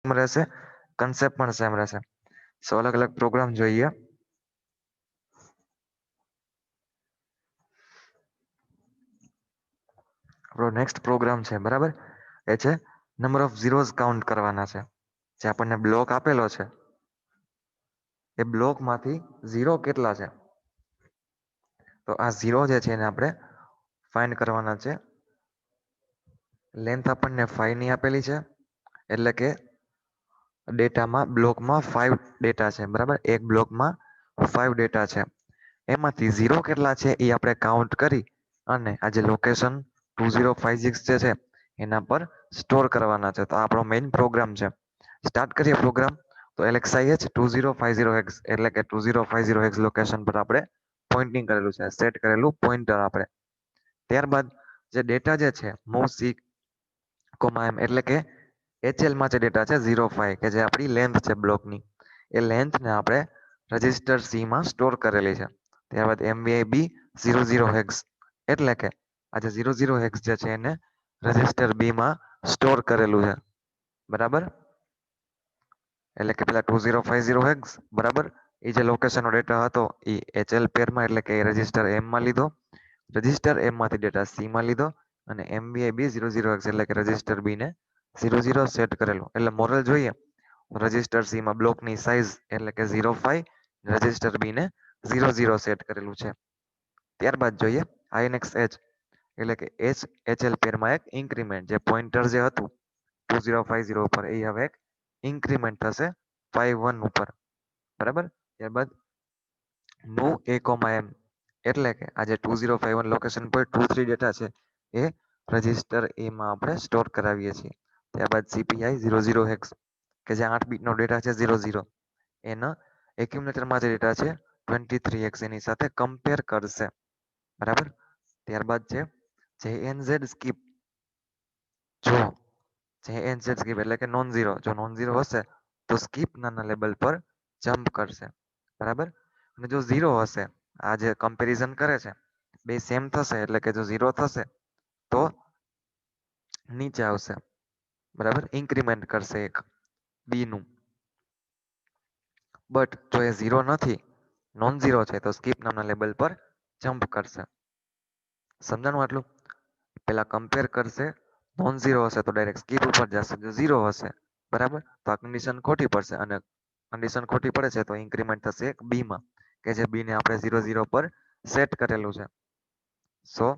Same રહેશે, concept પણ same રહેશે. સો અલગ અલગ પ્રોગ્રામ જોઈએ. આપણો નેક્સ્ટ પ્રોગ્રામ છે, બરાબર, એ છે નંબર ઓફ ઝીરોઝ કાઉન્ટ કરવાના છે. જે આપણને બ્લોક આપેલો છે એ બ્લોક માંથી ઝીરો કેટલા છે, તો આ ઝીરો જે છે એને આપણે ફાઇન્ડ કરવાના છે. લેન્થ આપણને 5 ની આપેલી છે, એટલે કે ડેટામાં બ્લોકમાં 5 ડેટા છે, બરાબર, એક બ્લોકમાં 5 ડેટા છે. એમાંથી ઝીરો કેટલા છે એ આપણે કાઉન્ટ કરી અને આ જે લોકેશન 2056 જે છે એના પર સ્ટોર કરવાના છે. તો આ આપણો મેઇન પ્રોગ્રામ છે. સ્ટાર્ટ કરીએ પ્રોગ્રામ. તો LXIH 2050X એટલે કે 2050X લોકેશન પર આપણે પોઇન્ટિંગ કરેલું છે, સેટ કરેલું પોઇન્ટર આપણે. ત્યારબાદ જે ડેટા જે છે મૂવ સી કોમા એમ એટલે કે HL માં જે ડેટા છે 05 કે જે આપણી લેન્થ છે બ્લોકની, એ લેન્થને આપણે રજિસ્ટર સી માં સ્ટોર કરેલી છે. ત્યારબાદ MVIB 00Hex એટલે કે આ જે 00Hex જે છે એને રજિસ્ટર બી માં સ્ટોર કરેલું છે, બરાબર. એટલે કે પેલા 2050Hex, બરાબર, એ જે લોકેશનનો ડેટા હતો એ HL પેરમાં એટલે કે રજિસ્ટર એમ માં લીધો. રજિસ્ટર એમ માંથી ડેટા સી માં લીધો અને MVIB 00Hex એટલે કે રજિસ્ટર બી ને 00 સેટ કરેલું. એટલે મોરલ જોઈએ, રજિસ્ટર સી માં બ્લોકની સાઇઝ એટલે કે 05, રજિસ્ટર બી ને 00 સેટ કરેલું છે. ત્યારબાદ જોઈએ INX H એટલે કે HL પેરમાં એક ઇન્ક્રીમેન્ટ, જે પોઇન્ટર જે હતું 2050 ઉપર એ હવે એક ઇન્ક્રીમેન્ટ થશે 51 ઉપર, બરાબર. ત્યારબાદ મૂવ એ કોમા એમ એટલે કે આ જે 2051 લોકેશન પર 23 ડેટા છે એ રજિસ્ટર એ માં આપણે સ્ટોર કરાવીએ છીએ. ત્યારબાદ CPI 00Hex કે જે 8 બીટ નો ડેટા છે 00, એના એક્યુમ્યુલેટરમાં જે ડેટા છે 23X એની સાથે કમ્પેર કરશે, બરાબર. ત્યારબાદ છે JNZ સ્કીપ. જો JNZ સ્કીપ એટલે કે નોન ઝીરો, જો નોન ઝીરો હશે તો સ્કીપ નાના લેબલ પર જમ્પ કરશે, બરાબર. અને જો ઝીરો હશે, આ જે કમ્પેરિઝન કરે છે બે સેમ થશે એટલે કે જો ઝીરો થશે તો નીચે આવશે, બરાબર, ઇન્ક્રીમેન્ટ કરશે એક બી નું. બટ જો એ ઝીરો નથી, નોન ઝીરો છે, તો સ્કીપ નામના લેબલ પર જમ્પ કરશે. સમજાણું આટલું? પેલા કમ્પેર કરશે, નોન ઝીરો હશે તો ડાયરેક્ટ સ્કીપ ઉપર જશે, જો ઝીરો હશે, બરાબર, તો આ કન્ડિશન ખોટી પડશે અને કન્ડિશન ખોટી પડે છે તો ઇન્ક્રીમેન્ટ થશે એક બી માં, કે જે બી ને આપણે 00 પર સેટ કરેલું છે. સો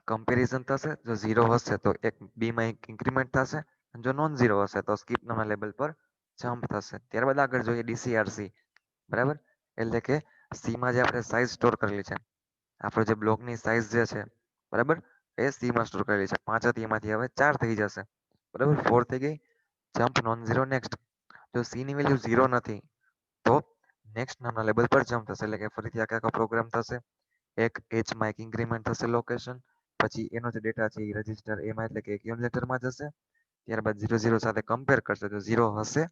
કમ્પેરિઝન થશે, જો ઝીરો હશે તો એક બી માં એક ઇન્ક્રીમેન્ટ થશે, જો નોન ઝીરો હશે તો સ્કીપ નામના લેબલ પર જમ્પ થશે. ત્યારબાદ આગળ જોઈએ DCRC, બરાબર, એટલે કે સી માં જે આપણે સાઇઝ સ્ટોર કરેલી છે, આપણો જે બ્લોકની સાઇઝ જે છે, બરાબર, એ સી માં સ્ટોર કરેલી છે. 5 હતી એમાંથી હવે 4 થઈ જશે, બરાબર, 4 થઈ ગઈ. Jump non zero next. જો સી ની વેલ્યુ ઝીરો નથી તો નેક્સ્ટ નામના લેબલ પર જમ્પ થશે, એટલે કે ફરીથી આખા પ્રોગ્રામ થશે. એક એચ માં એક ઇન્ક્રીમેન્ટ થશે લોકેશન, પછી એનો જે ડેટા છે એ રજિસ્ટર એમાં એટલે કે એક્યુમ્યુલેટરમાં જશે. ત્યારબાદ 00 સાથે કમ્પેર કરશે, જો ઝીરો હશે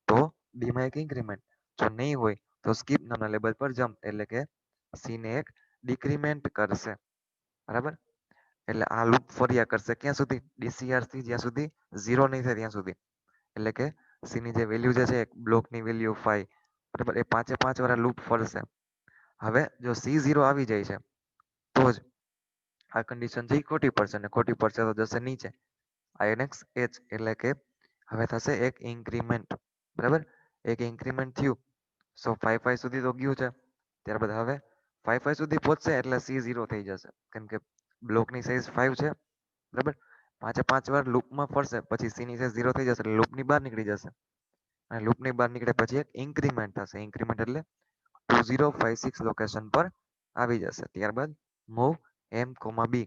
તો બી માં એક ઇન્ક્રીમેન્ટ, જો નહીં હોય તો સ્કીપ નામના લેબલ પર જમ્પ એટલે કે સી ને એક ડિક્રીમેન્ટ કરશે, બરાબર. એટલે આ લૂપ ફર્યા કરશે ક્યાં સુધી? DCRC જ્યાં સુધી ઝીરો નહીં થાય ત્યાં સુધી. એટલે કે સી ની જે વેલ્યુ જે છે બ્લોકની વેલ્યુ 5, બરાબર, એ 5 વાર લૂપ ફરશે. હવે જો સી ઝીરો આવી જાય છે તો જ આ કન્ડિશન છે ખોટી પડશે, અને ખોટી પડશે તો જશે નીચે INX H એટલે કે હવે થશે એક ઇન્ક્રીમેન્ટ, બરાબર. એક ઇન્ક્રીમેન્ટ થયું, સો 5 સુધી તો ગયું છે. ત્યારબાદ હવે 5 સુધી પહોંચશે એટલે સી ઝીરો થઈ જશે, કેમ કે બ્લોકની સાઈઝ 5 છે, બરાબર. 5 વાર લૂપમાં ફરશે પછી સી ની સાઈઝ ઝીરો થઈ જશે એટલે લૂપની બહાર નીકળી જશે, અને લૂપની બહાર નીકળે પછી એક ઇન્ક્રીમેન્ટ થશે. ઇન્ક્રીમેન્ટ એટલે 2056 લોકેશન પર આવી જશે. ત્યારબાદ મૂવ એમ કોમા બી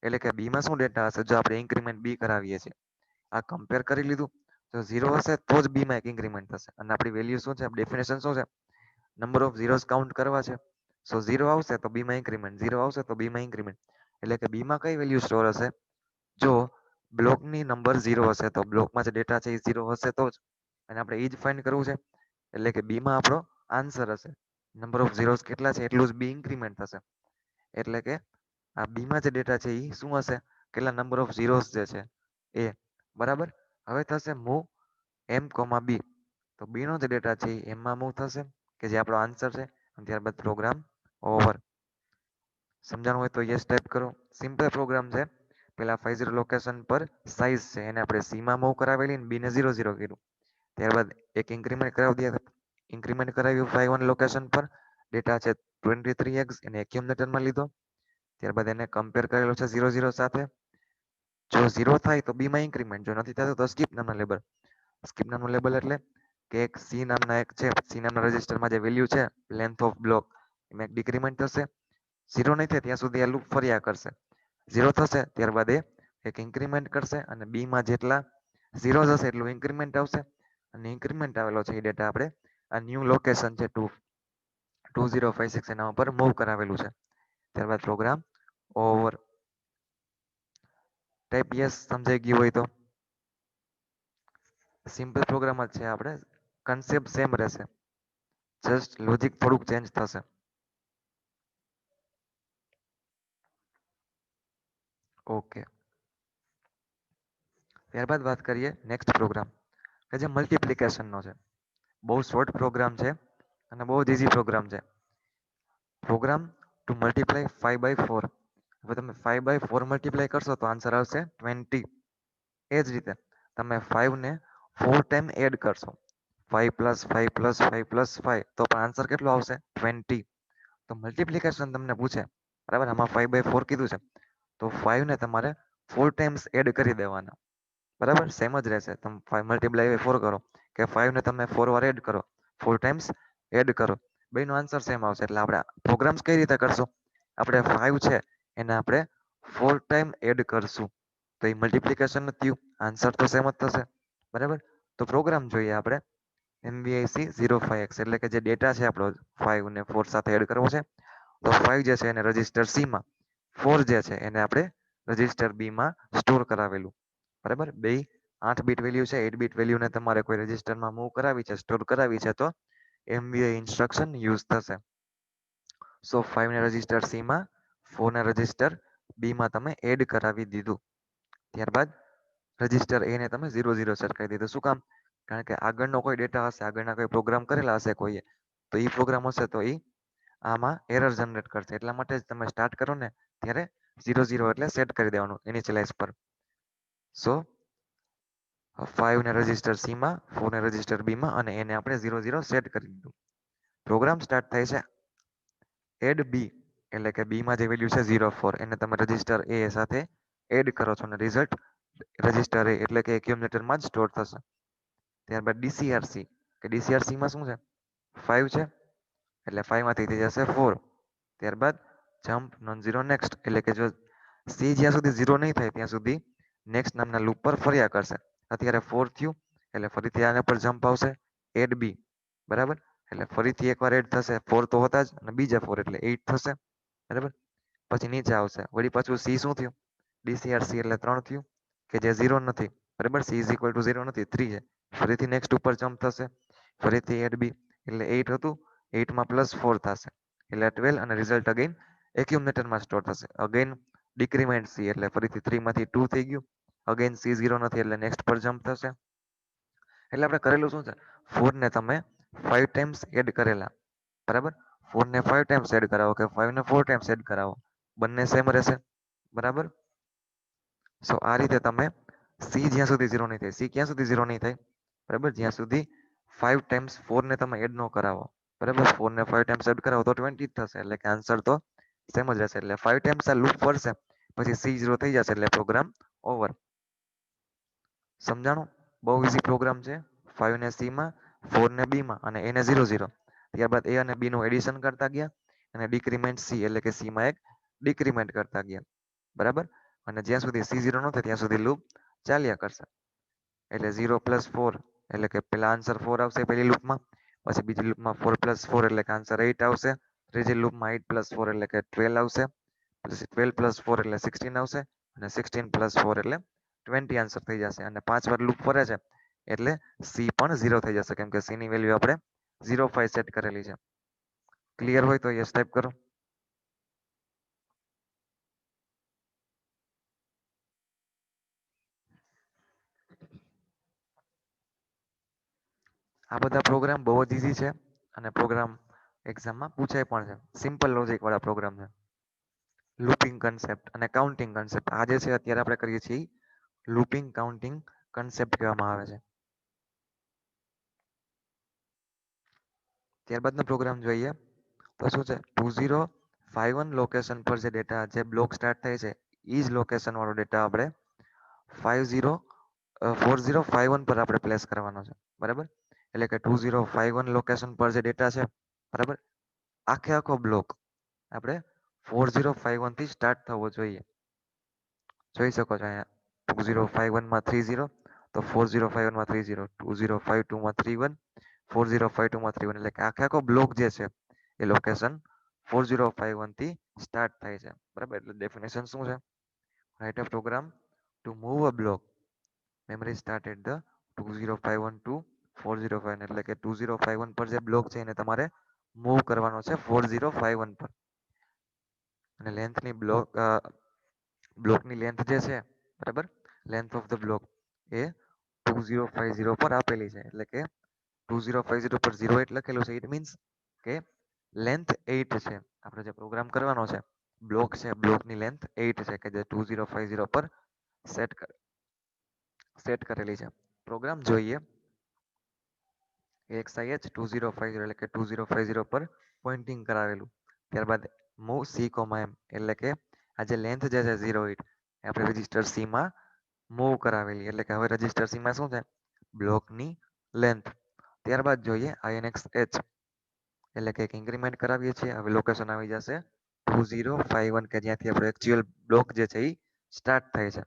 એટલે કે બી માં શું ડેટા હશે, જો આપણે ઇન્ક્રીમેન્ટ બી કરાવીએ છીએ, આ કમ્પેર કરી લીધું. જો ઝીરો હશે તો જ બી માં એક ઇન્ક્રીમેન્ટ થશે, અને આપણી વેલ્યુ શું છે, ડેફિનેશન શું છે, નંબર ઓફ ઝીરોઝ કાઉન્ટ કરવા છે. સો ઝીરો આવશે તો બી માં ઇન્ક્રીમેન્ટ, ઝીરો આવશે તો બી માં ઇન્ક્રીમેન્ટ. એટલે કે બી માં કઈ વેલ્યુ સ્ટોર હશે, જો બ્લોકની નંબર ઝીરો હશે તો બ્લોકમાં જે ડેટા છે એ ઝીરો હશે તો જ, અને આપણે એ જ ફાઇન્ડ કરવું છે. એટલે કે બી માં આપણો આન્સર હશે નંબર ઓફ ઝીરોઝ કેટલા છે એટલું જ બી ઇન્ક્રીમેન્ટ થશે. એટલે કે આ બી માં જે ડેટા છે એ શું હશે, કેટલા નંબર ઓફ ઝીરોઝ જે છે એ, બરાબર. હવે થશે મૂવ એમ કોમા બી, તો બી નો જે ડેટા છે એ એમમાં મૂવ થશે કે જે આપણો આન્સર છે, અને ત્યારબાદ પ્રોગ્રામ ઓવર. સમજાણું હોય તો યસ ટાઈપ કરો. સિમ્પલ પ્રોગ્રામ છે. પેલા 50 લોકેશન પર સાઈઝ છે એને આપણે સી માં મૂવ કરાવેલી ને બી ને 00 કર્યું. ત્યારબાદ એક ઇન્ક્રીમેન્ટ કરાવી દે, ઇન્ક્રીમેન્ટ કરાવ્યું 51 લોકેશન પર, ડેટા છે 23x એને એક્યુમ્યુલેટરમાં લીધો. ત્યારબાદ એને કમ્પેર કરેલો છે 00 સાથે. જો 0 થાય તો બી માં ઇન્ક્રીમેન્ટ, જો નથી થતું તો સ્કીપ નામના લેબલ. સ્કીપ નામનું લેબલ એટલે કે એક સી નામના એક છે, સી નામના રજિસ્ટરમાં જે વેલ્યુ છે લેન્થ ઓફ બ્લોક એમાં એક ડિક્રીમેન્ટ થશે. 0 નહીં થાય ત્યાં સુધી આ લૂપ ફર્યા કરશે. 0 થશે ત્યારબાદ એ એક ઇન્ક્રીમેન્ટ કરશે અને બી માં જેટલા 0 હશે એટલું ઇન્ક્રીમેન્ટ આવશે, અને ઇન્ક્રીમેન્ટ આવેલો છે એ ડેટા આપણે આ ન્યૂ લોકેશન છે 2056 એના ઉપર મૂવ કરાવેલું છે. ત્યારબાદ પ્રોગ્રામ ઓવર. ટાઈપ યસ સમજાઈ ગયું હોય તો. સિમ્પલ પ્રોગ્રામ જ છે, આપણે કન્સેપ્ટ સેમ રહેશે, જસ્ટ લોજિક થોડુંક ચેન્જ થશે. ઓકે, ત્યારબાદ વાત કરીએ નેક્સ્ટ પ્રોગ્રામ કે જે મલ્ટીપ્લિકેશનનો છે. બહુ શોર્ટ પ્રોગ્રામ છે અને બહુ જ ઇઝી પ્રોગ્રામ છે. Program to multiply 5/4. હવે તમે 5/4 મલ્ટીપ્લાય કરશો તો આન્સર આવશે 20. એ જ રીતે તમે 5 ને 4 ટાઈમ એડ કરશો, 5 પ્લસ 5 પ્લસ 5 પ્લસ 5, તો પણ આન્સર કેટલો આવશે 20. તો મલ્ટીપ્લિકેશન તમને પૂછે, બરાબર, આમાં 5/4 કીધું છે તો 5 ને તમારે 4 ટાઈમ્સ એડ કરી દેવાના. બરાબર, સેમ જ રહેશે. તમે 5 મલ્ટીપ્લાય 4 કરો કે 5 ને તમે 4 વાર એડ કરો, 4 ટાઈમ્સ એડ કરો, બેનો આન્સર સેમ આવશે. એટલે આપણે પ્રોગ્રામ્સ કઈ રીતે કરશું, આપણે 5 છે એને આપણે 4 ટાઈમ એડ કરશું તો એ મલ્ટીપ્લિકેશન થયું, આન્સર તો સેમ જ થશે. બરાબર, તો પ્રોગ્રામ જોઈએ આપણે MVIC05X, એટલે કે જે ડેટા છે આપણો 5 ને 4 સાથે એડ કરવો છે. તો 5 જે છે એને રજિસ્ટર સી માં, 4 જે છે એને આપણે રજિસ્ટર બી માં સ્ટોર કરાવેલું. બરાબર, બે 8 બીટ વેલ્યુ છે, 8 બીટ વેલ્યુને તમારે કોઈ રજિસ્ટરમાં મૂવ કરાવી છે, સ્ટોર કરાવી છે, તો MVI ઇન્સ્ટ્રક્શન યુઝ થશે. સો 5 ને રજિસ્ટર સી માં, 4 ને રજિસ્ટર બી માં તમે એડ કરાવી દીધું. ત્યારબાદ રજિસ્ટર એ ને તમે 00 સેટ કરી દીધું. શું કામ? કારણ કે આગળનો કોઈ ડેટા હશે, આગળના કોઈ પ્રોગ્રામ કરેલા હશે કોઈએ, તો એ પ્રોગ્રામ હશે તો એ આમાં એરર જનરેટ કરશે. એટલા માટે જ તમે સ્ટાર્ટ કરો ને ત્યારે 00 એટલે સેટ કરી દેવાનું ઇનિશિયલાઇઝ પર. સો 5 ને રજિસ્ટર સી માં, 4 ને રજિસ્ટર બી માં, અને એને આપણે 00 સેટ કરી દીધું. પ્રોગ્રામ સ્ટાર્ટ થાય છે એડ બી, એટલે કે બી માં જે વેલ્યુ છે 04 એને તમે રજિસ્ટર એ સાથે એડ કરો છો અને રિઝલ્ટ રજિસ્ટર એ એટલે કે એક્યુમ્યુલેટરમાં જ સ્ટોર થશે. ત્યારબાદ ડીસીઆરસી, કે ડીસીઆરસી માં શું છે, 5 છે એટલે 5 માંથી થઈ જશે 4. ત્યારબાદ જમ્પ નોન ઝીરો નેક્સ્ટ, એટલે કે જો સી જ્યાં સુધી 0 નહીં થાય ત્યાં સુધી નેક્સ્ટ નામના લૂપ પર ફર્યા કરશે. અત્યારે 4 થયું એટલે ફરીથી આના પર જમ્પ આવશે, એડ બી. બરાબર, એટલે ફરીથી એકવાર એડ થશે, 4 તો હતા જ, અને બીજા 4 એટલે 8 થશે. બરાબર, પછી નીચે આવશે, વળી પાછું સી શું થયું, ડીસીઆરસી એટલે 3 થયું કે જે 0 નથી. બરાબર, સી ઇઝ ઇક્વલ ટુ 0 નથી, 3 છે. ફરીથી નેક્સ્ટ ઉપર જમ્પ થશે, ફરીથી એડ બી એટલે 8 હતું, 8 માં પ્લસ 4 થશે એટલે 12, અને રિઝલ્ટ અગેન એક્યુમ્યુલેટરમાં સ્ટોર થશે. અગેન ડિક્રીમેન્ટ સી એટલે ફરીથી 3 માંથી 2 થઈ ગયું, અગેન સી 0 નથી એટલે નેક્સ્ટ પર જમ્પ થશે. એટલે આપણે કરેલું શું છે, 4 ને તમે 5 ટાઈમ્સ એડ કરેલા. બરાબર, 4 ને 5 ટાઈમ્સ એડ કરાવો કે 5 ને 4 ટાઈમ્સ એડ કરાવો, બંને સેમ રહેશે. બરાબર, સો આ રીતે તમે સી જ્યાં સુધી 0 નહીં થાય, સી ક્યાં સુધી 0 નહીં થાય, બરાબર, જ્યાં સુધી 5 ટાઈમ્સ 4 ને તમે એડ ન કરાવો. બરાબર, 4 ને 5 ટાઈમ્સ એડ કરાવો તો 20 થશે, એટલે કે આન્સર તો સેમ જ રહેશે. એટલે 5 ટાઈમ્સ આ લૂપ ફરશે પછી સી 0 થઈ જશે એટલે પ્રોગ્રામ ઓવર. સમજાણું? બહુ ઇઝી પ્રોગ્રામ છે. 5 ને સી માં, 4 ને બી માં, અને એને 00. ત્યારબાદ એ અને બી નું એડિશન કરતા ગયા અને ડિક્રીમેન્ટ સી એટલે કે સી માં એક ડિક્રીમેન્ટ કરતા ગયા. બરાબર, અને જ્યાં સુધી સી 0 ન થાય ત્યાં સુધી લૂપ ચાલ્યા કરશે. એટલે 0 પ્લસ 4 એટલે કે પેલા આન્સર 4 આવશે પેલી લૂપમાં, પછી બીજી લૂપમાં 4 પ્લસ 4 એટલે કે આન્સર 8 આવશે, ત્રીજી લૂપમાં 8 પ્લસ 4 એટલે કે 12 આવશે, પછી 12 પ્લસ 4 એટલે 16 આવશે, અને 16 પ્લસ 4 એટલે 20 આન્સર થઈ જશે. અને 5 વાર લૂપ ફરે છે એટલે સી પણ 0 થઈ જશે, કેમ કે સી ની વેલ્યુ આપણે 05 સેટ કરેલી છે. ક્લિયર હોય તો યસ ટાઈપ કરો. આ બધા પ્રોગ્રામ બહુ જ ઈઝી છે અને પ્રોગ્રામ એક્ઝામમાં પૂછાય પણ છે. સિમ્પલ લોજિક વાળા પ્રોગ્રામ છે. લૂપિંગ કન્સેપ્ટ અને કાઉન્ટિંગ કન્સેપ્ટ આ જે છે અત્યારે આપણે કરીએ છીએ લૂપિંગ કાઉન્ટિંગ કન્સેપ્ટ કહેવામાં આવે છે. ત્યારબાદનો પ્રોગ્રામ જોઈએ તો શું છે 2051 લોકેશન પર જે ડેટા જે બ્લોક સ્ટાર્ટ થાય છે એ જ લોકેશન વાળો ડેટા આપણે 40 પર આપણે પ્લેસ કરવાનો છે. બરાબર, એટલે કે 2051 લોકેશન પર જે ડેટા છે, બરાબર, આખો બ્લોક આપણે 4051 થી સ્ટાર્ટ થવો જોઈએ. જોઈ શકો છો અહીંયા 2051 માં 30, તો 4051 માં 30, 2052 માં 31, 4052 માં 31, એટલે કે આખો બ્લોક જે છે એ લોકેશન 4051 થી સ્ટાર્ટ થાય છે. બરાબર, એટલે ડેફિનેશન શું છે? Write a program to move a block memory start at the 2051 to 405, એટલે કે 2051 પર જે બ્લોક છે એને તમારે મૂવ કરવાનો છે 4051 પર. અને લેન્થની બ્લોકની લેન્થ જે છે, બરાબર, લેન્થ ઓફ ધ બ્લોક એ 2050 પર આપેલી છે, એટલે કે 2050 પર 08 લખેલું છે. ઇટ મીન્સ કે લેન્થ 8 છે. આપણે જે પ્રોગ્રામ કરવાનો છે બ્લોક છે, બ્લોકની લેન્થ 8 છે કે જે 2050 પર સેટ કરેલી છે. પ્રોગ્રામ જોઈએ XIH 2050, એટલે કે 2050 પર પોઇન્ટિંગ કરાવેલું. ત્યારબાદ મૂવ C, M, એટલે કે આ જે લેન્થ જે છે 08 આપણે રજીસ્ટર C માં મૂવ કરાવેલી, એટલે કે હવે રજીસ્ટર C માં શું છે બ્લોકની લેન્થ. ત્યારબાદ જોઈએ INX H, એટલે કે એક ઇન્ક્રીમેન્ટ કરાવીએ છીએ. હવે લોકેશન આવી જશે 2051 કે જ્યાંથી આપણો એક્ચ્યુઅલ બ્લોક જે છે એ સ્ટાર્ટ થાય છે.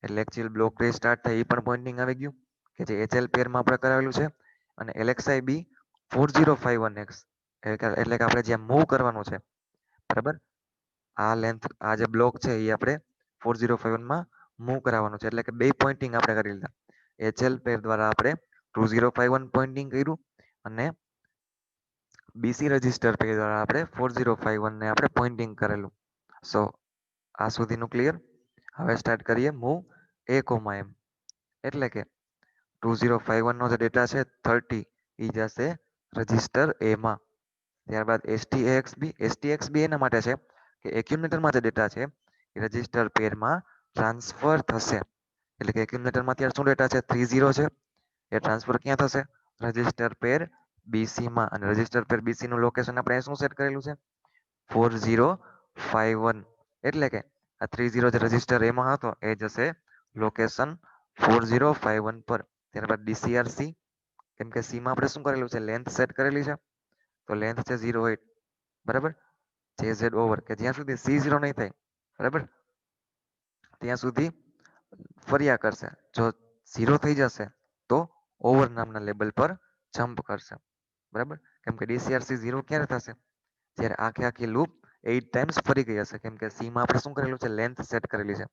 એટલે એક્ચ્યુઅલ બ્લોક જે સ્ટાર્ટ થાય એ પણ પોઇન્ટિંગ આવી ગયું કે જે HL પેરમાં આપણે કરાવેલું છે. અને LXI B 4051X, એટલે કે આપણે જ્યાં મૂવ કરવાનું છે, બરાબર, આ લેન્થ આ જે બ્લોક છે એ આપણે 4051 માં મૂવ કરાવવાનું છે. એટલે કે બે પોઇન્ટિંગ આપણે કરી લીધા. HL પેર દ્વારા આપણે 2051 પોઇન્ટિંગ કર્યું અને BC રજિસ્ટર પેજ દ્વારા આપણે 4051 ને આપણે પોઇન્ટિંગ કરેલું. સો આ સુધીનું ક્લિયર. હવે સ્ટાર્ટ કરીએ મૂવ A, M, એટલે કે 2051 નો જે ડેટા છે 30 એ જશે રજિસ્ટર A માં. ત્યારબાદ STXB એના માટે છે કે એક્યુમ્યુલેટરમાં જે ડેટા છે એ રજિસ્ટર પેરમાં ટ્રાન્સફર થશે. એટલે કે એક્યુમ્યુલેટરમાં અત્યારે શું ડેટા છે 30 છે, એ ટ્રાન્સફર ક્યાં થશે રજિસ્ટર પેર BC માં. અને રજિસ્ટર પેર BC નું લોકેશન આપણે શું સેટ કરેલું છે 4051, એટલે કે આ 30 જે રજિસ્ટર એમાં હતો એ જશે લોકેશન 4051 પર. ત્યારબાદ DCRC, કેમ કે C માં આપણે શું કરેલું છે લેન્થ સેટ કરેલી છે, તો લેન્થ છે 08, બરાબર, JZ ઓવર કે જ્યાં સુધી C0 નહીં થાય, બરાબર, ત્યાં સુધી ફર્યા કરશે. જો 0 થઈ જશે તો ઓવર નામના લેબલ પર જમ્પ કરશે. બરાબર, કેમ કે DCRC 0 ક્યારે થશે જ્યારે આખી લૂપ 8 ટાઈમ્સ ફરી ગઈ હશે. કેમ કે C માં આપણે શું કરેલું છે લેન્થ સેટ કરેલી છે,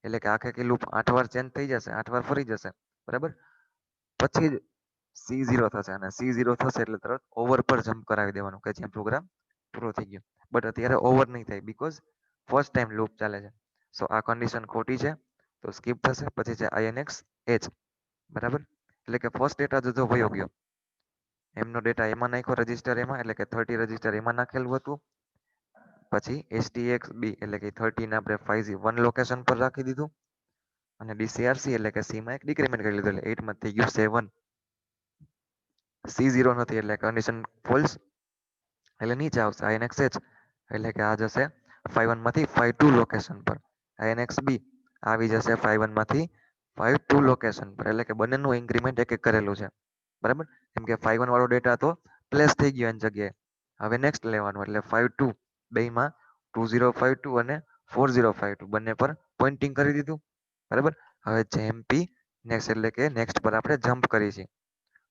એટલે કે આખી લૂપ 8 વાર ચેન્જ થઈ જશે, 8 વાર ફરી જશે, બરાબર, પછી જ C0 થશે. અને C0 થશે એટલે તરત ઓવર પર જમ્પ કરાવી દેવાનું કે જ્યાં પ્રોગ્રામ પૂરો થઈ ગયો. બટ અત્યારે ઓવર નહીં થાય બીકોઝ ફર્સ્ટ ટાઈમ લૂપ ચાલે છે. સો આ કન્ડિશન ખોટી છે તો સ્કીપ થશે. પછી છે INX H, બરાબર, એટલે કે ફર્સ્ટ ડેટા જો વયો ગયો, એમનો ડેટા એમાં નાખ્યો રજિસ્ટર એમાં, એટલે કે 30 રજિસ્ટર એમાં નાખેલું હતું. પછી STXB, એટલે કે 30 ને આપણે 51 લોકેશન પર રાખી દીધું. અને DCRC, એટલે કે C માં એક ડિક્રીમેન્ટ કરી લીધું, એટલે 8 માં થઈ ગયું 7. C0 નથી એટલે કન્ડિશન ફોલ્સ, એટલે નીચે આવશે INX H, એટલે કે આ જશે 51 માંથી 52 લોકેશન પર. INX B આવી જશે 51 માંથી 52 લોકેશન પર, એટલે કે બંનેનું ઇન્ક્રીમેન્ટ એક કરેલું છે, બરાબર. કેમ કે 51 વાળો ડેટા તો પ્લેસ થઈ ગયો એની જગ્યાએ. હવે નેક્સ્ટ લેવાનું, એટલે 52 બેમાં 2052 અને 4052 બંને પર પોઇન્ટિંગ કરી દીધું, બરાબર. હવે JMP નેક્સ્ટ, એટલે કે નેક્સ્ટ પર આપણે જમ્પ કરી છે.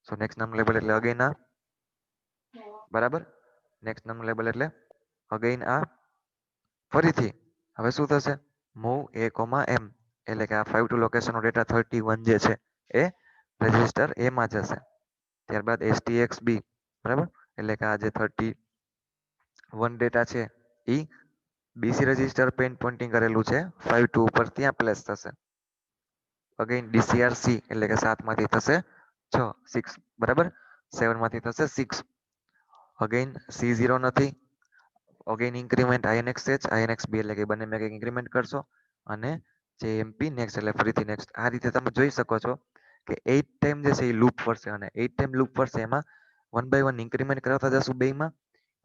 સો નેક્સ્ટ નામ લેબલ એટલે અગેન આ, બરાબર, નેક્સ્ટ નામ લેબલ એટલે અગેન આ ફરીથી. હવે શું થશે મૂવ A, M, એટલે કે આ 52 લોકેશનનો ડેટા 31 જે છે એ રજિસ્ટર A માં જશે. ત્યારબાદ STXB, બરાબર, એટલે કે આ જે 31 ડેટા છે એ BC રજિસ્ટર પેન પોઇન્ટિંગ કરેલું છે 52 ઉપર, ત્યાં પ્લેસ થશે. અગેન DCRC, એટલે કે 7 માંથી થશે 6, બરાબર. 7 માંથી થશે 6. અગેન C0 નથી. Again increment INX INX B એટલે કે બંને મેં કંઈક ઇન્ક્રીમેન્ટ કરશો અને JMP નેક્સ્ટ એટલે ફરીથી નેક્સ્ટ. આ રીતે તમે જોઈ શકો છો કે 8 ટાઈમ જે છે એ લૂપ ફરશે અને 8 ટાઈમ લૂપ ફરશે એમાં 1 બાય 1 ઇન્ક્રીમેન્ટ કરાવતા જશું બેમાં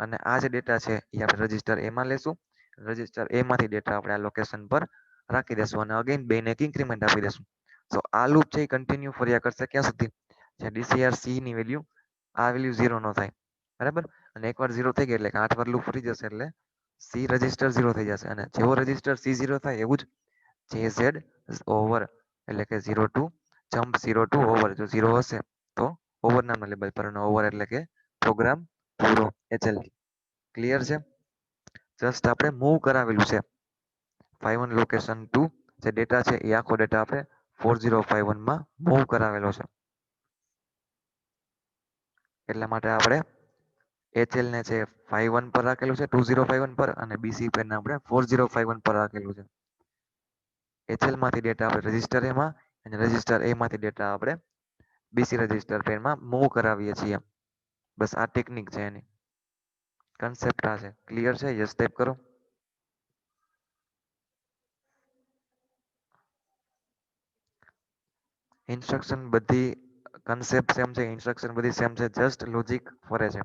અને આ જે ડેટા છે એ આપણે રજીસ્ટર એમાં લેશું. રજીસ્ટર એ માંથી ડેટા આપણે આ લોકેશન પર રાખી દેશું અને અગેન બેને એક ઇન્ક્રીમેન્ટ આપી દેશું. તો આ લૂપ છે એ કન્ટિન્યુ ફર્યા કરશે ક્યાં સુધી જ્યાં DCR C ની વેલ્યુ આ વેલ્યુ 0 નો થાય. બરાબર. અને એકવાર 0 થઈ ગયા એટલે કે 8 વાર લૂપ ફરી જશે એટલે C રજીસ્ટર 0 થઈ જશે અને જેવો રજીસ્ટર C 0 થાય એવું જ JZ ઓવર એટલે કે 0 ટુ જમ્પ 0 ટુ ઓવર. જો 0 હશે તો ઓવર નામના લેબલ પર અને ઓવર એટલે કે પ્રોગ્રામ પૂરો. HL ક્લિયર છે. જસ્ટ આપણે મૂવ કરાવેલું છે 51 લોકેશન ટુ જે ડેટા છે એ આખો ડેટા આપણે 4051 માં મૂવ કરાવેલો છે. એટલા માટે આપણે HL ને છે 51 પર રાખેલું છે 2051 પર અને BC પેન આપણે 4051 પર રાખેલું છે. HL માંથી ડેટા આપણે રજીસ્ટર એમાં અને રજીસ્ટર એ માંથી ડેટા આપણે BC રજીસ્ટર પેનમાં મૂવ કરાવીએ છીએ. બસ આ ટેકનિક છે એની. કન્સેપ્ટ આ છે. ક્લિયર છે. યસ ટાઈપ કરો. ઇન્સ્ટ્રક્શન બધી કન્સેપ્ટ સેમ છે. ઇન્સ્ટ્રક્શન બધી સેમ છે. જસ્ટ લોજિક ફરે છે.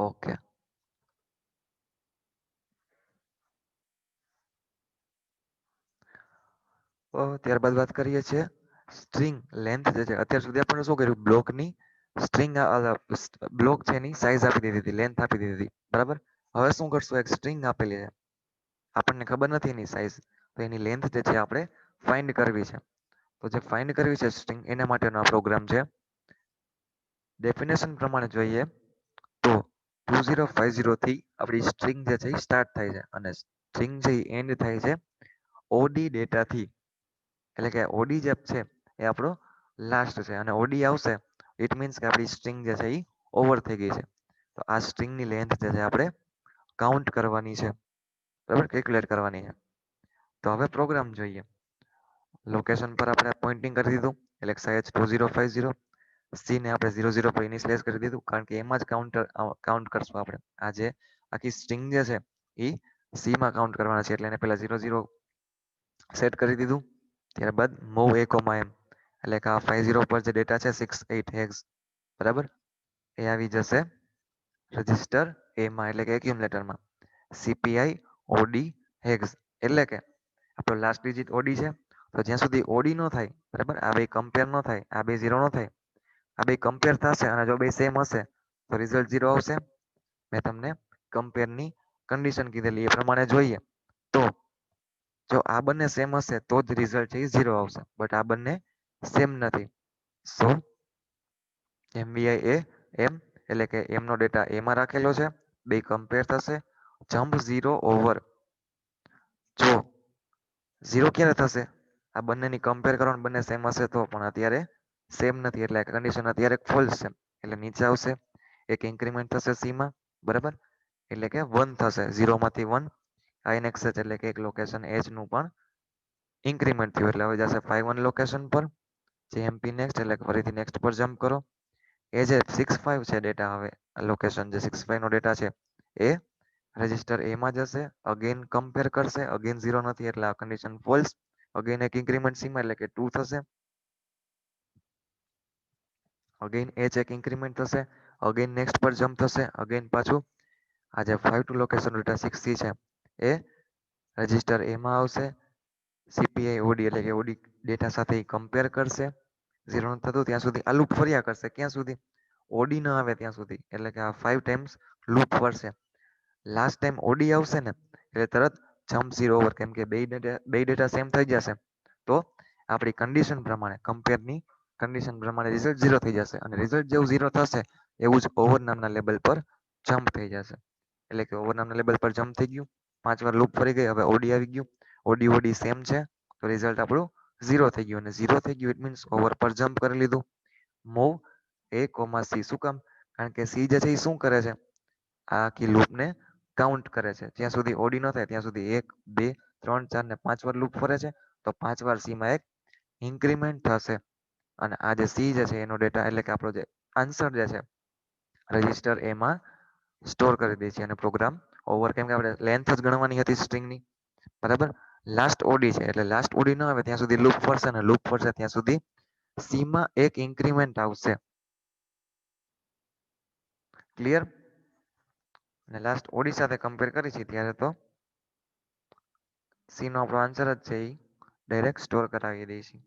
ઓકે. ત્યારબાદ વાત કરીએ છીએ સ્ટ્રિંગ લેન્થ જે છે. અત્યાર સુધી આપણે શું કર્યું બ્લોકની સ્ટ્રિંગ બ્લોક છે એની સાઈઝ આપી દીધી હતી લેન્થ આપી દીધી હતી બરાબર. હવે શું કરશું એક સ્ટ્રિંગ આપેલી છે આપણને ખબર નથી એની સાઈઝ તો એની લેન્થ જે છે આપણે ફાઇન્ડ કરવી છે. તો જે ફાઇન્ડ કરવી છે સ્ટ્રિંગ એના માટેનો આ પ્રોગ્રામ છે. ડેફિનેશન પ્રમાણે જોઈએ તો 2050 થી આપણી સ્ટ્રિંગ જે છે એ સ્ટાર્ટ થાય છે અને સ્ટ્રિંગ છે એ એન્ડ થાય છે ઓડી ડેટાથી. એટલે કે ઓડી જે છે એ આપણો લાસ્ટ છે અને ઓડી આવશે ઇટ મીન્સ કે આપણી સ્ટ્રિંગ જે છે એ ઓવર થઈ ગઈ છે. તો આ સ્ટ્રિંગની લેન્થ જે છે આપણે કાઉન્ટ કરવાની છે બરાબર કેલ્ક્યુલેટ કરવાની છે. તો હવે પ્રોગ્રામ જોઈએ. લોકેશન પર આપણે પોઇન્ટિંગ કરી દીધું LXIH 2050. સી ને આપણે 00 પર ઇનિશિયલાઇઝ કરી દીધું કારણ કે એમાં જ કાઉન્ટ કરશું આપણે. આ જે આખી સ્ટ્રિંગ જે છે એ સી માં કાઉન્ટ કરવાના છે એટલે એને પહેલા 00 સેટ કરી દીધું. ત્યારબાદ મૂવ a, m એટલે કે આ 50 પર જે ડેટા છે 68 હેક્સ બરાબર એ આવી જશે રજિસ્ટર એમાં એટલે કે એક્યુમ્યુલેટરમાં CPI OD હેક્સ એટલે કે આપણો લાસ્ટ ડિજિટ ઓડી છે તો જ્યાં સુધી ઓડી નો થાય બરાબર આ બે કમ્પેર નો થાય આ બે 0 નો થાય આ બે કમ્પેર થશે અને જો બે સેમ હશે તો રિઝલ્ટ 0 આવશે. મેં તમને કમ્પેરની કન્ડિશન કીધેલી એ પ્રમાણે જોઈએ તો જો આ બંને સેમ હશે તો જ રિઝલ્ટ છે એ 0 આવશે બટ આ બંને સેમ નથી. સો MVI એ એમ એટલે કે એમ નો ડેટા એમાં રાખેલો છે બે કમ્પેર થશે જમ્પ 0 ઓવર. જો 0 ક્યારે થશે આ બંનેની કમ્પેર કરો બંને સેમ હશે તો પણ અત્યારે સેમ નથી એટલે કન્ડિશન અત્યારે ફોલ્સ છે એટલે નીચે આવશે એક ઇન્ક્રીમેન્ટ થશે સી માં બરાબર એટલે કે 1 થશે 0 માંથી 1 INX એટલે કે એક લોકેશન એચ નું પણ ઇન્ક્રીમેન્ટ થયું એટલે હવે જશે 51 લોકેશન પર JMP નેક્સ્ટ એટલે ફરીથી નેક્સ્ટ પર જમ્પ કરો. એ જે 65 છે ડેટા હવે લોકેશન જે 65 નો ડેટા છે એ રજિસ્ટર એમાં જશે અગેન કમ્પેર કરશે અગેન 0 નથી એટલે આ કન્ડિશન ફોલ્સ. અગેન એક ઇન્ક્રીમેન્ટ સીમાં એટલે કે 2 થશે અગેન એચ એક ઇન્ક્રીમેન્ટ થશે અગેન નેક્સ્ટ પર જમ્પ થશે અગેન પાછું આ જે 52 લોકેશન ડેટા 6C છે એ રજિસ્ટર એમાં આવશે CPI OD એટલે કે ઓડી ડેટા સાથે કમ્પેર કરશે 0 નથી થતું ત્યાં સુધી આ લૂપ ફર્યા કરશે ક્યાં સુધી ઓડી ન આવે ત્યાં સુધી એટલે કે આ 5 ટાઈમ્સ લૂપ ફરશે. લાસ્ટ ટાઈમ ઓડી આવશે ને એટલે તરત જમ્પ 0 ઓવર કેમ કે બે ડેટા સેમ થઈ જશે તો આપણી કન્ડિશન પ્રમાણે કમ્પેરની કન્ડિશન પ્રમાણે રિઝલ્ટ 0 થઈ જશે અને રિઝલ્ટ જેવું 0 થશે એવું જ ઓવર નામના લેબલ પર જમ્પ થઈ જશે એટલે કે ઓવર નામના લેબલ પર જમ્પ થઈ ગયું 5 વાર લૂપ ફરી ગઈ હવે ઓડી આવી ગયું ઓડી સેમ છે તો રિઝલ્ટ આપણું 0 થઈ ગયું અને 0 થઈ ગયું ઇટ મીન્સ ઓવર પર જમ્પ કરી લીધું. મૂવ a, c શું કામ કારણ કે સી જે છે એ શું કરે છે આ આખી લૂપને કાઉન્ટ કરે છે જ્યાં સુધી ઓડી ન થાય ત્યાં સુધી 1 2 3 4 ને 5 વાર લૂપ ફરે છે તો 5 વાર સી માં એક ઇન્ક્રીમેન્ટ થશે અને આ જે સી જે છે એનો ડેટા એટલે કે આપણો જે આન્સર જે છે રજિસ્ટર એમાં સ્ટોર કરી દે છે અને પ્રોગ્રામ ઓવર, કેમ કે આપણે લેન્થ જ ગણવાની હતી સ્ટ્રિંગની, બરાબર. લાસ્ટ ઓડી છે એટલે લાસ્ટ ઓડી ન આવે ત્યાં સુધી લૂપ ફરશે અને લૂપ ફરશે ત્યાં સુધી સી માં એક ઇન્ક્રીમેન્ટ આવશે. ક્લિયર? અને લાસ્ટ ઓડી સાથે કમ્પેર કરી છે ત્યારે તો સી નો આપણો આન્સર જ છે એ ડાયરેક્ટ સ્ટોર કરાવી દે છે.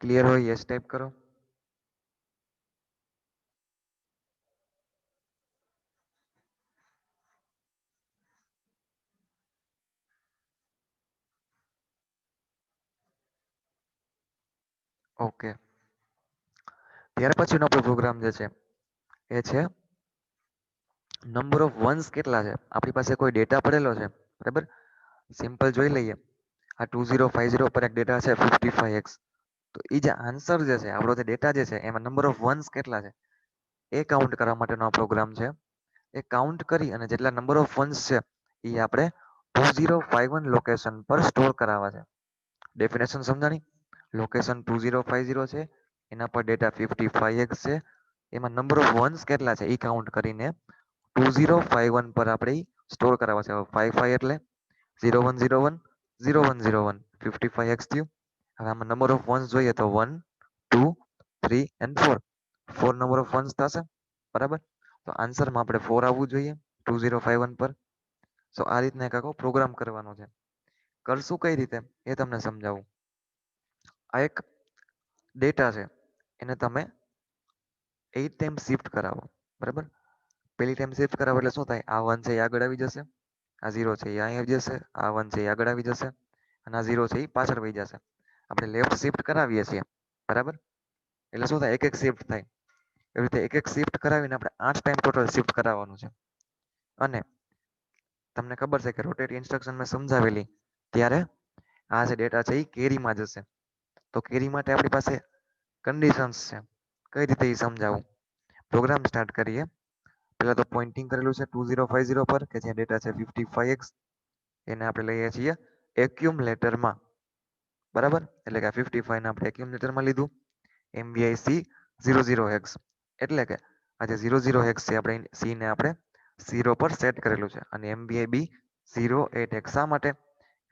ક્લિયર હોય યસ ટાઈપ કરો. ઓકે, ત્યાર પછીનો આપણો પ્રોગ્રામ જે છે એ છે નંબર ઓફ વન્સ કેટલા છે. આપણી પાસે કોઈ ડેટા પડેલો છે, બરાબર. સિમ્પલ જોઈ લઈએ. આ 2050 પર એક ડેટા છે 55x. તો એ જે આન્સર જે છે આપણો જે ડેટા જે છે એમાં નંબર ઓફ વન્સ કેટલા છે એ કાઉન્ટ કરવા માટેનો આ પ્રોગ્રામ છે. એ કાઉન્ટ કરી અને જેટલા નંબર ઓફ વન્સ છે એ આપણે 2051 લોકેશન પર સ્ટોર કરાવવા છે. ડેફિનેશન સમજાણી? લોકેશન 2050 છે, એના પર ડેટા 55x છે, એમાં નંબર ઓફ વન્સ કેટલા છે એ કાઉન્ટ કરીને 2051 પર આપણે સ્ટોર કરાવવા છે. 55 એટલે 0101 0101 55x થયું. હવે આમાં નંબર ઓફ વન્સ જોઈએ તો 1 2 3 એન્ડ 4 નંબર ઓફ વન્સ થશે, બરાબર. તો આન્સરમાં આપણે 4 આવવું જોઈએ 2051 પર. સો આ રીતના એક આખો પ્રોગ્રામ કરવાનો છે. કરશું કઈ રીતે એ તમને સમજાવું. આ એક ડેટા છે એને તમે 8 ટાઈમ શિફ્ટ કરાવો, બરાબર. પહેલી ટાઈમ શિફ્ટ કરાવો એટલે શું થાય? આ 1 છે એ આગળ આવી જશે, આ 0 છે એ અહીં આવી જશે, આ 1 છે એ આગળ આવી જશે અને આ 0 છે એ પાછળ વહી જશે. આપણે લેફ્ટ શિફ્ટ કરાવીએ છીએ, બરાબર. એટલે શું થાય? એક એક શિફ્ટ થાય. એવી રીતે એક એક શિફ્ટ કરાવીને આપણે 8 ટાઈમ ટોટલ શિફ્ટ કરાવવાનું છે. અને તમને ખબર છે કે રોટેટ ઇન્સ્ટ્રક્શન મેં સમજાવેલી ત્યારે આ જે ડેટા છે એ કેરીમાં જશે. તો કેરી માટે આપણી પાસે કન્ડિશન્સ છે. કઈ રીતે એ સમજાવું? પ્રોગ્રામ સ્ટાર્ટ કરીએ. પહેલા તો પોઇન્ટિંગ કરેલું છે 2050 પર કે જ્યાં ડેટા છે 55x. એને આપણે લઈએ છીએ એક્યુમલેટરમાં, બરાબર. એટલે કે 55 ને આપણે એક્યુમલેટરમાં લીધું. MVIC 00x એટલે કે આ જે 00x છે આપણે સી ને આપણે 0 પર સેટ કરેલું છે અને MVIB 08x શા માટે?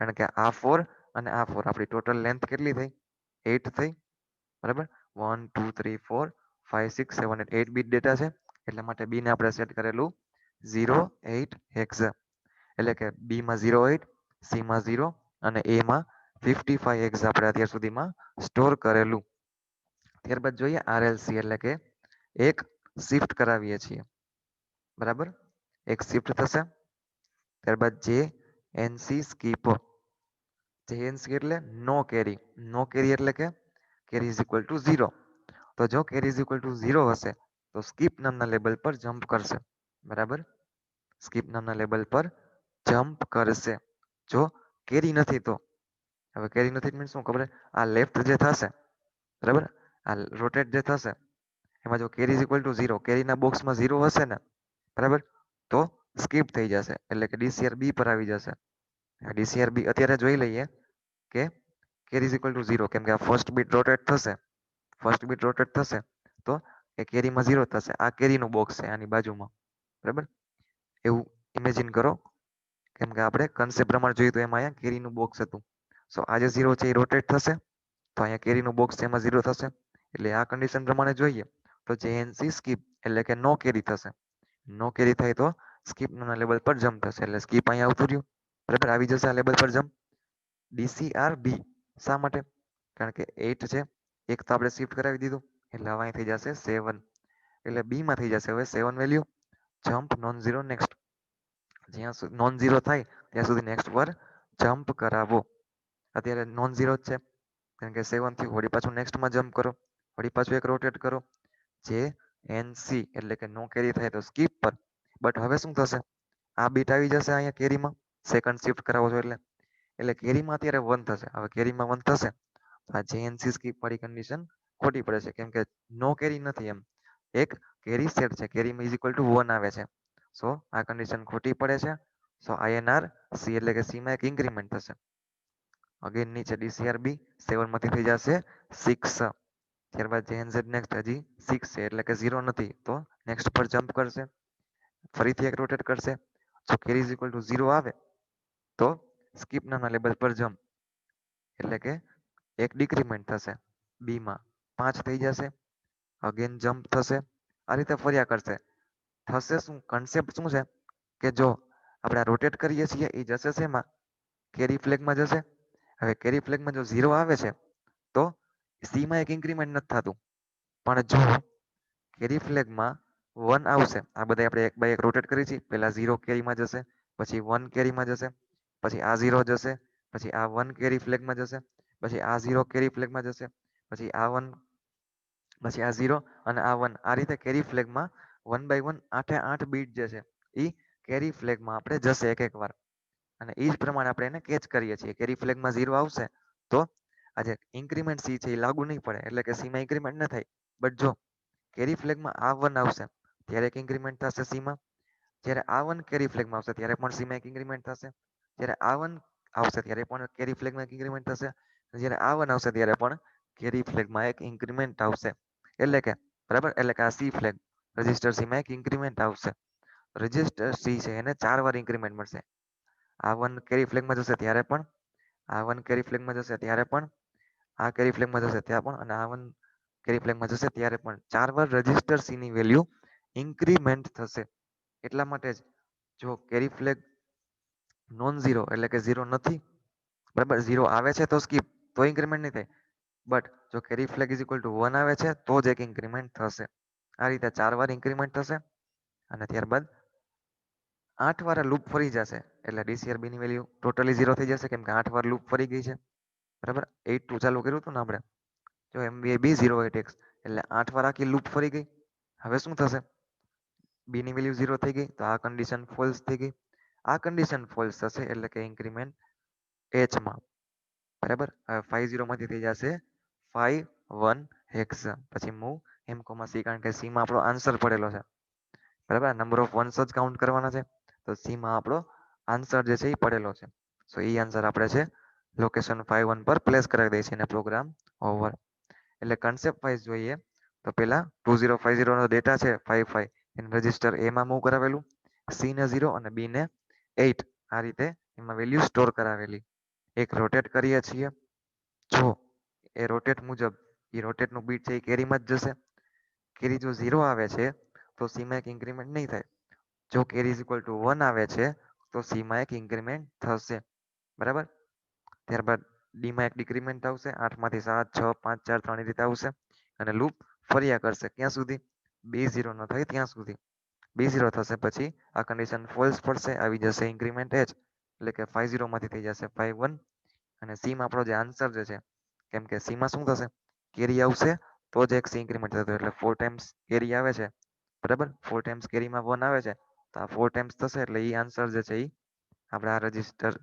કારણ કે આ 4 અને આ 4 આપણી ટોટલ લેન્થ કેટલી થઈ? 8 થઈ, બરાબર. 1 2 3 4 5 6 7 8 8 બીટ ડેટા છે એટલા માટે બી ને આપણે સેટ કરેલું 08 હેક્સ. એટલે કે બી માં 08, સી માં 0 અને એ માં 55x આપણે અત્યાર સુધીમાં સ્ટોર કરેલું. ત્યારબાદ જોઈએ RLC એટલે કે એક શિફ્ટ કરાવીએ છીએ, બરાબર. એક શિફ્ટ થશે. ત્યારબાદ જે NC સ્કીપ. JNC એટલે નો કેરી. નો કેરી એટલે કે કેરી ઇઝ ઇક્વલ ટુ 0. તો જો કેરી ઇઝ ઇક્વલ ટુ 0 હશે તો સ્કીપ નામના લેબલ પર જમ્પ કરશે, બરાબર. સ્કીપ નામના લેબલ પર જમ્પ કરશે. જો કેરી નથી તો, હવે કેરી નથી મીન્સ શું ખબર? આ લેફ્ટ જે થશે, બરાબર, આ રોટેટ જે થશે એમાં જો કેરી ઇઝ ઇક્વલ ટુ 0, કેરીના બોક્સમાં 0 હશે ને, બરાબર, તો સ્કીપ થઈ જશે એટલે કે DCR બી પર આવી જશે. DCR બી અત્યારે જોઈ લઈએ કે કેરી ઇઝ ઇક્વલ ટુ 0 કેમ કે આ ફર્સ્ટ બીટ રોટેટ થશે. ફર્સ્ટ બીટ રોટેટ થશે તો એ કેરીમાં 0 થશે. આ કેરીનું બોક્સ છે આની બાજુમાં, બરાબર. એવું ઇમેજિન કરો કેમ કે આપણે કન્સેપ્ટ પ્રમાણે જોઈએ તો એમાં અહીંયા કેરીનું બોક્સ હતું. સો આ જે 0 છે એ રોટેટ થશે તો અહીંયા કેરીનું બોક્સ છે એમાં 0 થશે. એટલે આ કન્ડિશન પ્રમાણે જોઈએ તો JNC સ્કીપ એટલે કે નો કેરી થશે. નો કેરી થાય તો સ્કીપ ના લેવલ પર જમ્પ થશે એટલે સ્કીપ અહીંયા આવતું રહ્યું, બરાબર. આવી જશે આ લેવલ પર જમ્પ. DCR બી શા માટે? કારણ કે 8 છે, એક તો આપણે શિફ્ટ કરાવી દીધું એટલે હવે અહીં થઈ જશે 7 એટલે બી માં થઈ જશે હવે 7 value. Jump non zero next. જ્યાં નોન ઝીરો થાય ત્યાં સુધી નેક્સ્ટ પર જમ્પ કરાવો. અત્યારે નોન ઝીરો જ છે કારણ કે 7 થી વળી પાછું નેક્સ્ટમાં જમ્પ કરો, વળી પાછું એક રોટેટ કરો. જે NC એટલે કે નો કેરી થાય તો સ્કીપ પર. બટ હવે શું થશે? આ બીટ આવી જશે અહીંયા કેરીમાં, સેકન્ડ શિફ્ટ કરાવો છો એટલે કેરીમાં અત્યારે 1 થશે. હવે કેરીમાં 1 થશે તો આ JNC સ્કીપ વાળી કન્ડિશન ખોટી પડે છે કેમ કે નો કેરી નથી એમ એક કેરી સેટ છે કેરી ઇઝ ઇક્વલ ટુ 1 આવે છે સો આ કન્ડિશન ખોટી પડે છે સો INR C એટલે કે C માં એક ઇન્ક્રીમેન્ટ થશે અગેન નીચે DCRB 7 માંથી થઈ જશે 6 ત્યારબાદ JNZ નેક્સ્ટ હજી 6 છે એટલે કે 0 નથી તો નેક્સ્ટ પર જમ્પ કરશે ફરીથી એક રોટેટ કરશે જો કેરી ઇઝ ઇક્વલ ટુ 0 આવે તો સ્કીપ નાના લેબલ પર જમ્પ એટલે કે એક ડિક્રીમેન્ટ થશે બી માં 5 થઈ જશે અગેન જમ્પ થશે આ રીતે ફર્યા કરશે થશે શું કન્સેપ્ટ શું છે કે જો આપણે રોટેટ કરીએ છીએ એ જશે શેમાં કેરી ફ્લેગમાં જશે હવે કેરી ફ્લેગમાં જો 0 આવે છે તો સી માં એક ઇન્ક્રીમેન્ટ નથી થતું પણ જો કેરી ફ્લેગમાં 1 આવશે આ બધા આપણે એક બાય એક રોટેટ કરી છીએ પહેલા 0 કેરીમાં જશે પછી 1 કેરીમાં જશે પછી આ 0 જશે પછી આ 1 કેરી ફ્લેગમાં જશે પછી આ 0 કેરી ફ્લેગમાં જશે પછી આ 1 પછી આ 0 અને આ 1 આ રીતે કેરી ફ્લેગમાં 1 બાય 1 8 8 બીટ જે છે એ કેરી ફ્લેગમાં આપણે જશે એક એક વાર અને એ જ પ્રમાણે આપણે એને કેચ કરીએ છીએ કેરી ફ્લેગમાં 0 આવશે તો આ જે ઇન્ક્રીમેન્ટ સી છે એ લાગુ નહીં પડે એટલે કે સી માં ઇન્ક્રીમેન્ટ ન થાય બટ જો કેરી ફ્લેગમાં આ 1 આવશે ત્યારે એક ઇન્ક્રીમેન્ટ થશે સી માં જ્યારે આ 1 કેરી ફ્લેગમાં આવશે ત્યારે પણ સી માં એક ઇન્ક્રીમેન્ટ થશે જ્યારે આ 1 આવશે ત્યારે પણ કેરી ફ્લેગમાં એક ઇન્ક્રીમેન્ટ થશે જ્યારે આ 1 આવશે ત્યારે પણ કેરી ફ્લેગમાં એક ઇન્ક્રીમેન્ટ આવશે એટલે કે બરાબર એટલે કે આ સી ફ્લેગ રજિસ્ટર સી માં એક ઇન્ક્રીમેન્ટ આવશે રજિસ્ટર સી છે એને 4 વાર ઇન્ક્રીમેન્ટ મળશે આ 1 કેરી ફ્લેગમાં જશે ત્યારે પણ આ 1 કેરી ફ્લેગમાં જશે ત્યારે પણ આ કેરી ફ્લેગમાં જશે ત્યાં પણ અને આ 1 કેરી ફ્લેગમાં જશે ત્યારે પણ 4 વાર રજિસ્ટર સી ની વેલ્યુ ઇન્ક્રીમેન્ટ થશે એટલા માટે જ જો કેરી ફ્લેગ નોન ઝીરો એટલે કે ઝીરો નથી બરાબર ઝીરો આવે છે તો સ્કીપ તો ઇન્ક્રીમેન્ટ નહીં થાય બટ જો carry flag is equal to 1 આવે છે તો જ એક ઇન્ક્રીમેન્ટ થશે આ રીતે 4 વાર ઇન્ક્રીમેન્ટ થશે અને ત્યારબાદ 8 વાર લૂપ ફરી જશે એટલે DCRB ની વેલ્યુ ટોટલી 0 થઈ જશે કેમ કે 8 વાર લૂપ ફરી ગઈ છે બરાબર 8 2 ચાલુ કર્યું હતું ને આપણે જો MVAB 08X એટલે 8 વાર આખી લૂપ ફરી ગઈ હવે શું થશે બી ની વેલ્યુ 0 થઈ ગઈ તો આ કન્ડિશન ફોલ્સ થઈ ગઈ આ કન્ડિશન ફોલ્સ થશે એટલે કે ઇન્ક્રીમેન્ટ H માં બરાબર હવે 50 માંથી થઈ જશે 51 હેક્સ પછી મૂવ M, C કારણ કે C માં આપણો આન્સર પડેલો છે બરાબર નંબર ઓફ વન્સ જ કાઉન્ટ કરવાના છે તો C માં આપણો આન્સર જે છે એ પડેલો છે સો એ આન્સર આપણે છે લોકેશન 51 પર પ્લેસ કરાવી દઈએ છીએ અને પ્રોગ્રામ ઓવર એટલે કન્સેપ્ટ વાઇઝ જોઈએ તો પહેલા 2050 નો ડેટા છે 55 એને રજિસ્ટર A માં મૂવ કરાવેલું C ને 0 અને B ને 8 આ રીતે એમાં વેલ્યુ સ્ટોર કરાવેલી એક રોટેટ કરીએ છીએ જો એ રોટેટ મુજબ એ રોટેટ નું બીટ છે એ કેરીમાં જ જશે કેરી જો 0 આવે છે તો C માં એક ઇન્ક્રીમેન્ટ નહીં થાય જો કેરી ઇઝ ઇક્વલ ટુ 1 આવે છે તો C માં એક ઇન્ક્રીમેન્ટ થશે બરાબર ત્યારબાદ ડી માં એક ડિક્રીમેન્ટ આવશે 8 માંથી 7 6 5 4 3 રીતે આવશે અને લૂપ ફર્યા કરશે ક્યાં સુધી B 0 ન થાય ત્યાં સુધી B 0 થશે પછી આ કન્ડિશન ફોલ્સ પડશે આવી જશે ઇન્ક્રીમેન્ટ H એટલે કે 50 માંથી થઈ જશે 51 અને C માં આપણો જે આન્સર જે છે કેમ કે C માં શું થશે કેરી આવશે તો જ એક C ઇન્ક્રીમેન્ટ થશે એટલે 4 ટાઈમ્સ કેરી આવે છે બરાબર 4 ટાઈમ્સ કેરીમાં 1 આવે છે તો આ 4 ટાઈમ્સ થશે એટલે એ આન્સર જે છે એ આપણે આ રજિસ્ટર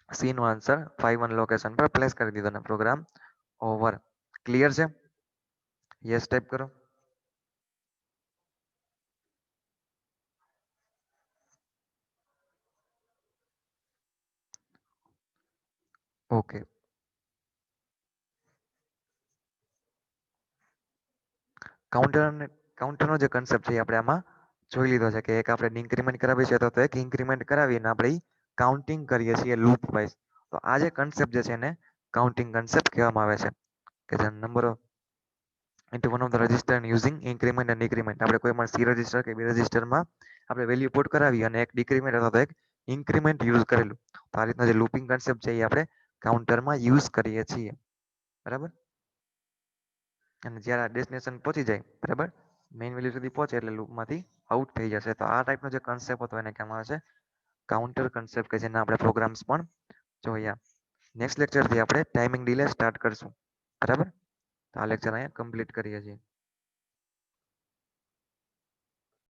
સી નો આન્સર 51 લોકેશન પર પ્લેસ કરી દીધો અને પ્રોગ્રામ ઓવર ક્લિયર છે યસ ટાઈપ કરો ઓકે કાઉન્ટરનો જે કન્સેપ્ટ છે એ આપણે આમાં જોઈ લીધો છે કે એક આપણે ઇન્ક્રીમેન્ટ કરાવી છે તો એક ઇન્ક્રીમેન્ટ કરાવીને આપણે કાઉન્ટિંગ કરીએ છીએ લૂપ વાઇઝ તો આ જે કન્સેપ્ટ જે છે એને કાઉન્ટિંગ કન્સેપ્ટ કહેવામાં આવે છે કે જે number of into one of the register and using increment and decrement આપણે કોઈ પણ C રજિસ્ટર કે B રજિસ્ટરમાં આપણે વેલ્યુ પુટ કરાવી અને એક ડિક્રીમેન્ટ અથવા તો એક ઇન્ક્રીમેન્ટ યુઝ કરેલું તો આ રીતના જે લૂપિંગ કન્સેપ્ટ છે એ આપણે કાઉન્ટરમાં યુઝ કરીએ છીએ બરાબર અને જ્યારે આ ડેસ્ટિનેશન પહોંચી જાય બરાબર મેઇન વેલ્યુ સુધી પહોંચે એટલે લૂપમાંથી આઉટ થઈ જશે તો આ ટાઈપનો જે કન્સેપ્ટ હતો એને કહેવામાં આવે છે કાઉન્ટર કન્સેપ્ટ કે જેના આપણે પ્રોગ્રામ્સ પણ જોયા નેક્સ્ટ લેક્ચરથી આપણે ટાઈમિંગ ડિલે સ્ટાર્ટ કરશું બરાબર તો આ લેક્ચર અહીંયા કમ્પ્લીટ કરીએ છીએ